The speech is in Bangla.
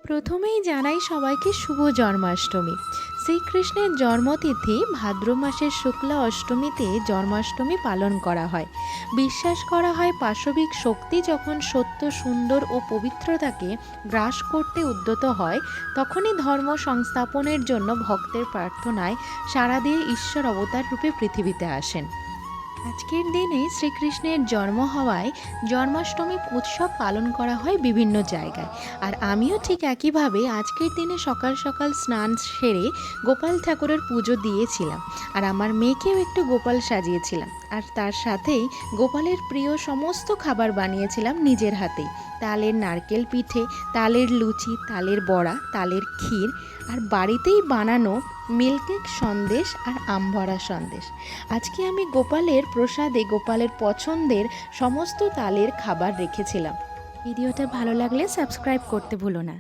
প্রথমেই জানাই সবাইকে শুভ জন্মাষ্টমী। শ্রীকৃষ্ণের জন্মতিথি ভাদ্র মাসের শুক্লা অষ্টমীতে জন্মাষ্টমী পালন করা হয়। বিশ্বাস করা হয় পাশবিক শক্তি যখন সত্য, সুন্দর ও পবিত্রতাকে গ্রাস করতে উদ্যত হয়, তখনই ধর্ম সংস্থাপনের জন্য ভক্তের প্রার্থনায় সাড়া দিয়ে ঈশ্বর অবতার রূপে পৃথিবীতে আসেন। আজকের দিনে শ্রীকৃষ্ণের জন্ম হওয়ায় জন্মাষ্টমী উৎসব পালন করা হয় বিভিন্ন জায়গায়। আর আমিও ঠিক একইভাবে আজকের দিনে সকাল সকাল স্নান সেরে গোপাল ঠাকুরের পুজো দিয়েছিলাম। আর আমার মেয়েকেও একটু গোপাল সাজিয়েছিলাম। আর তার সাথেই গোপালের প্রিয় সমস্ত খাবার বানিয়েছিলাম নিজের হাতেই। তালের নারকেল পিঠে, তালের লুচি, তালের বড়া, তালের ক্ষীর, আর বাড়িতেই বানানো মিল্কেক সন্দেশ আর আমভরা সন্দেশ। আজকে আমি গোপালের প্রসাদে গোপালের পছন্দের সমস্ত তালের খাবার রেখেছিলাম। ভিডিওটা ভালো লাগলে সাবস্ক্রাইব করতে ভুলো না।